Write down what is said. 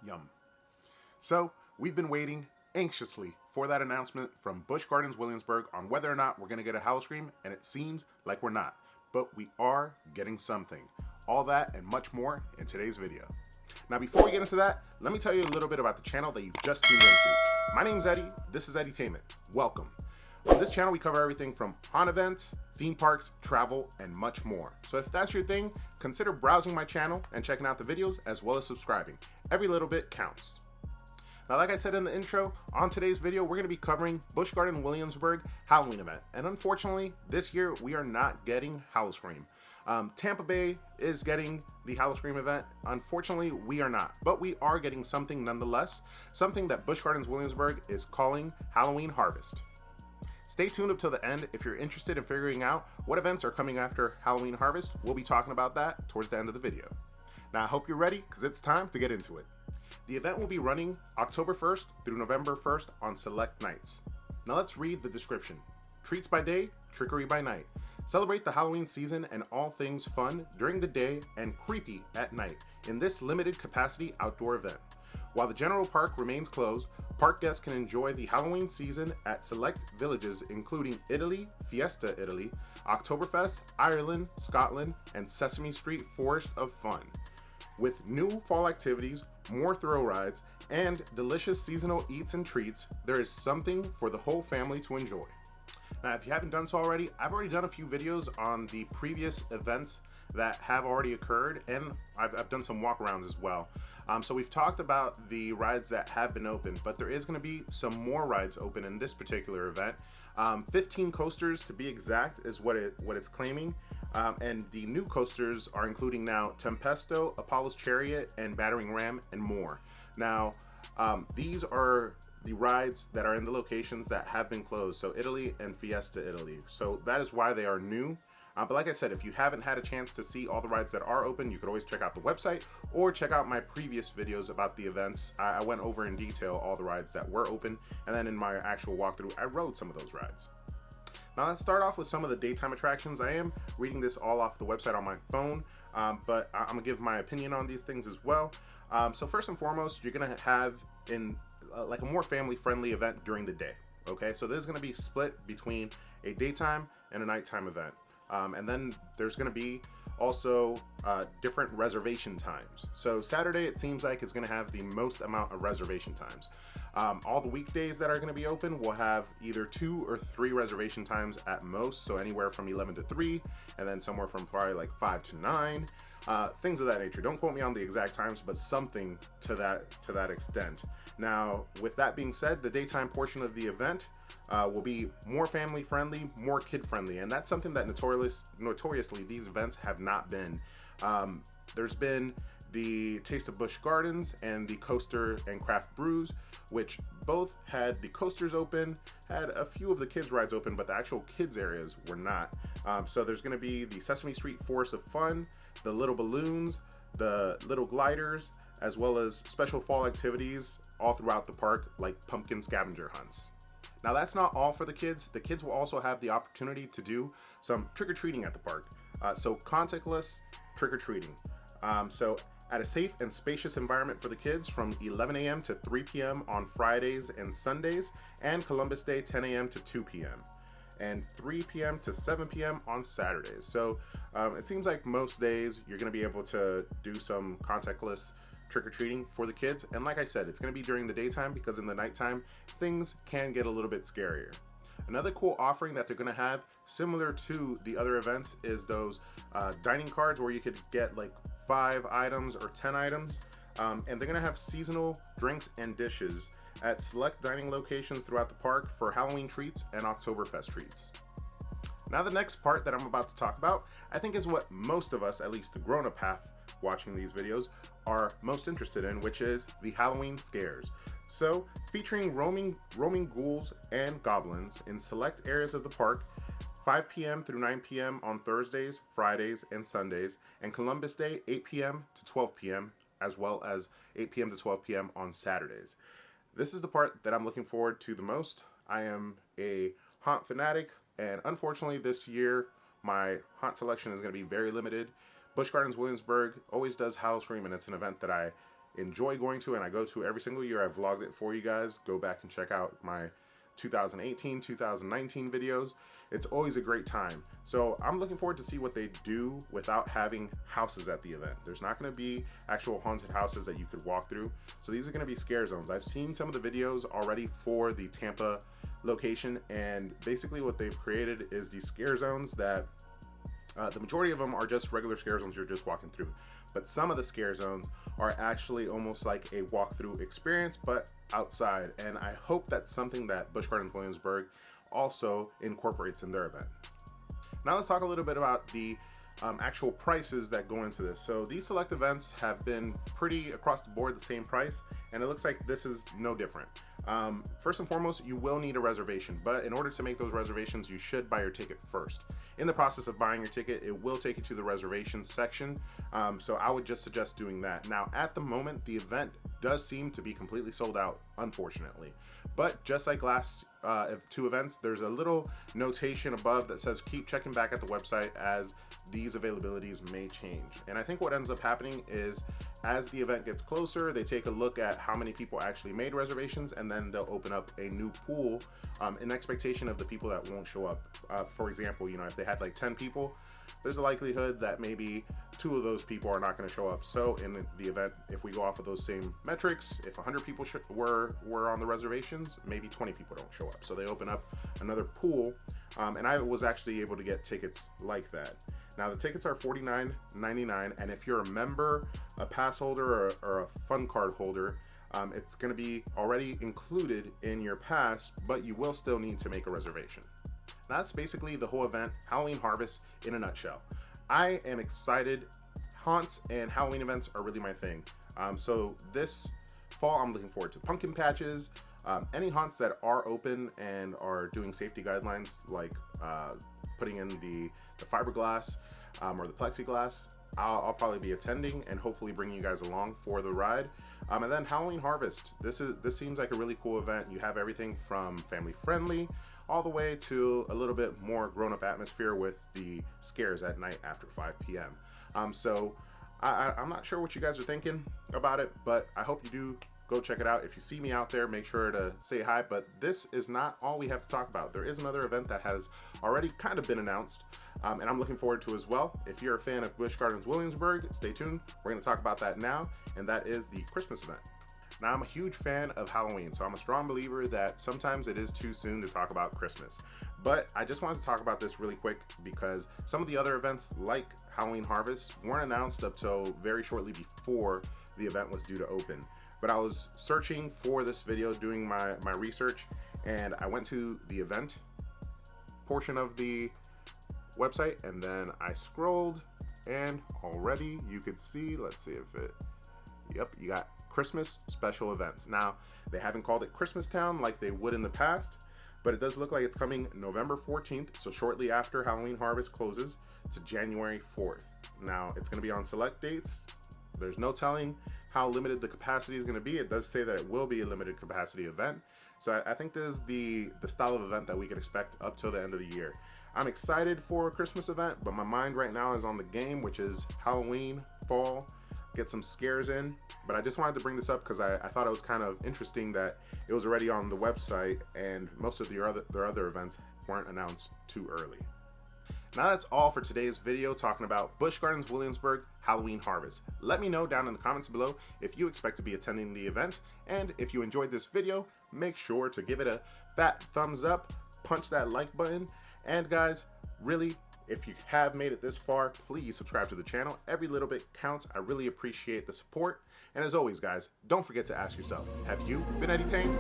Yum. So, we've been waiting anxiously for that announcement from Busch Gardens Williamsburg on whether or not we're going to get a HowlOScream, and it seems like we're not. But we are getting something. All that and much more in today's video. Now, before we get into that, let me tell you a little bit about the channel that you've just tuned into. My name's Eddie. This is Eddytainment. Welcome. On this channel, we cover everything from haunt events, theme parks, travel, and much more. So if that's your thing, consider browsing my channel and checking out the videos as well as subscribing. Every little bit counts. Now, like I said in the intro, on today's video, we're going to be covering Busch Gardens Williamsburg Halloween event. And unfortunately, this year, we are not getting HowlOScream. Tampa Bay is getting the HowlOScream event. Unfortunately, we are not. But we are getting something nonetheless, something that Busch Gardens Williamsburg is calling Halloween Harvest. Stay tuned up till the end if you're interested in figuring out what events are coming after Halloween Harvest. We'll be talking about that towards the end of the video. Now, I hope you're ready because it's time to get into it. The event will be running October 1st through November 1st on select nights. Now let's read the description. Treats by day, trickery by night. Celebrate the Halloween season and all things fun during the day and creepy at night in this limited capacity outdoor event. While the general park remains closed, park guests can enjoy the Halloween season at select villages including Italy, Fiesta Italy, Oktoberfest, Ireland, Scotland, and Sesame Street Forest of Fun. With new fall activities, more thrill rides, and delicious seasonal eats and treats, there is something for the whole family to enjoy. Now, if you haven't done so already, I've already done a few videos on the previous events that have already occurred, and I've done some walkarounds as well. So we've talked about the rides that have been open, but there is going to be some more rides open in this particular event. 15 coasters to be exact is what it's claiming, and the new coasters are including now Tempesto, Apollo's Chariot, and Battering Ram, and more. Now, these are the rides that are in the locations that have been closed, so Italy and Fiesta Italy. So that is why they are new. But like I said, if you haven't had a chance to see all the rides that are open, you could always check out the website or check out my previous videos about the events. I went over in detail all the rides that were open, and then in my actual walkthrough, I rode some of those rides. Now let's start off with some of the daytime attractions. I am reading this all off the website on my phone, but I'm gonna give my opinion on these things as well. So first and foremost, you're gonna have like a more family-friendly event during the day. Okay, so this is gonna be split between a daytime and a nighttime event. And then there's going to be also different reservation times. So Saturday, it seems like it's going to have the most amount of reservation times. All the weekdays that are going to be open will have either 2 or 3 reservation times at most. So anywhere from 11 to 3, and then somewhere from probably like 5 to 9, things of that nature. Don't quote me on the exact times, but something to that extent. Now, with that being said, the daytime portion of the event will be more family friendly, more kid friendly, and that's something that notoriously these events have not been. There's been the Taste of Busch Gardens and the Coaster and Craft Brews, which both had the coasters open, had a few of the kids rides open, but the actual kids areas were not. So there's going to be the Sesame Street Forest of Fun, the little balloons, the little gliders, as well as special fall activities all throughout the park, like pumpkin scavenger hunts. Now, that's not all for the kids. The kids will also have the opportunity to do some trick-or-treating at the park. So contactless trick-or-treating. So at a safe and spacious environment for the kids from 11 a.m. to 3 p.m. on Fridays and Sundays, and Columbus Day 10 a.m. to 2 p.m. and 3 p.m. to 7 p.m. on Saturdays. So it seems like most days you're going to be able to do some contactless trick-or-treating for the kids, and like I said, it's going to be during the daytime because in the nighttime things can get a little bit scarier. Another cool offering that they're going to have, similar to the other events, is those dining cards where you could get like 5 items or 10 items, and they're going to have seasonal drinks and dishes at select dining locations throughout the park for Halloween treats and Oktoberfest treats. Now, the next part that I'm about to talk about, I think is what most of us, at least the grown-up half watching these videos, are most interested in, which is the Halloween scares. So, featuring roaming ghouls and goblins in select areas of the park, 5 p.m. through 9 p.m. on Thursdays, Fridays, and Sundays, and Columbus Day, 8 p.m. to 12 p.m., as well as 8 p.m. to 12 p.m. on Saturdays. This is the part that I'm looking forward to the most. I am a haunt fanatic, and unfortunately this year, my haunt selection is going to be very limited. Busch Gardens Williamsburg always does HowlOScream, and it's an event that I enjoy going to and I go to every single year. I've vlogged it for you guys. Go back and check out my 2018, 2019 videos. It's always a great time. So I'm looking forward to see what they do without having houses at the event. There's not going to be actual haunted houses that you could walk through. So these are going to be scare zones. I've seen some of the videos already for the Tampa location, and basically what they've created is these scare zones that the majority of them are just regular scare zones you're just walking through. But some of the scare zones are actually almost like a walkthrough experience, but outside. And I hope that's something that Busch Gardens Williamsburg also incorporates in their event. Now let's talk a little bit about the actual prices that go into this. So these select events have been pretty across the board the same price, and it looks like this is no different. First and foremost, you will need a reservation, but in order to make those reservations, you should buy your ticket first. In the process of buying your ticket, it will take you to the reservations section, so I would just suggest doing that. Now, at the moment, the event does seem to be completely sold out, unfortunately. But just like last two events, there's a little notation above that says keep checking back at the website as these availabilities may change. And I think what ends up happening is as the event gets closer, they take a look at how many people actually made reservations, and then they'll open up a new pool in expectation of the people that won't show up. For example, you know, if they had like 10 people, there's a likelihood that maybe 2 of those people are not going to show up. So in the event, if we go off of those same metrics, if 100 people were on the reservations, maybe 20 people don't show up. So they open up another pool, and I was actually able to get tickets like that. Now the tickets are $49.99, and if you're a member, a pass holder, or a fun card holder, it's going to be already included in your pass, but you will still need to make a reservation. Now that's basically the whole event, Halloween Harvest in a nutshell. I am excited. Haunts and Halloween events are really my thing. So this fall, I'm looking forward to pumpkin patches, any haunts that are open and are doing safety guidelines, like putting in the fiberglass or the plexiglass. I'll probably be attending and hopefully bring you guys along for the ride. And then Halloween Harvest. This seems like a really cool event. You have everything from family friendly all the way to a little bit more grown-up atmosphere with the scares at night after 5 p.m. So I'm not sure what you guys are thinking about it, but I hope you do go check it out. If you see me out there, make sure to say hi. But this is not all we have to talk about. There is another event that has already kind of been announced, and I'm looking forward to as well. If you're a fan of Busch Gardens Williamsburg, stay tuned. We're going to talk about that now, and that is the Christmas event. Now, I'm a huge fan of Halloween, so I'm a strong believer that sometimes it is too soon to talk about Christmas. But I just wanted to talk about this really quick because some of the other events, like Halloween Harvest, weren't announced up till very shortly before the event was due to open. But I was searching for this video, doing my research, and I went to the event portion of the website, and then I scrolled, and already you could see, let's see if it, yep, you got Christmas special events. Now, they haven't called it Christmas Town like they would in the past, but it does look like it's coming November 14th, so shortly after Halloween Harvest closes, to January 4th. Now, it's going to be on select dates. There's no telling how limited the capacity is going to be. It does say that it will be a limited capacity event. So I think this is the style of event that we can expect up till the end of the year. I'm excited for a Christmas event, but my mind right now is on the game, which is Halloween, fall, get some scares in. But I just wanted to bring this up because I thought it was kind of interesting that it was already on the website and most of their other events weren't announced too early. Now that's all for today's video talking about Busch Gardens Williamsburg Halloween Harvest. Let me know down in the comments below if you expect to be attending the event, and if you enjoyed this video, make sure to give it a fat thumbs up, punch that like button, and guys, really, if you have made it this far, please subscribe to the channel. Every little bit counts. I really appreciate the support. And as always, guys, don't forget to ask yourself, have you been entertained?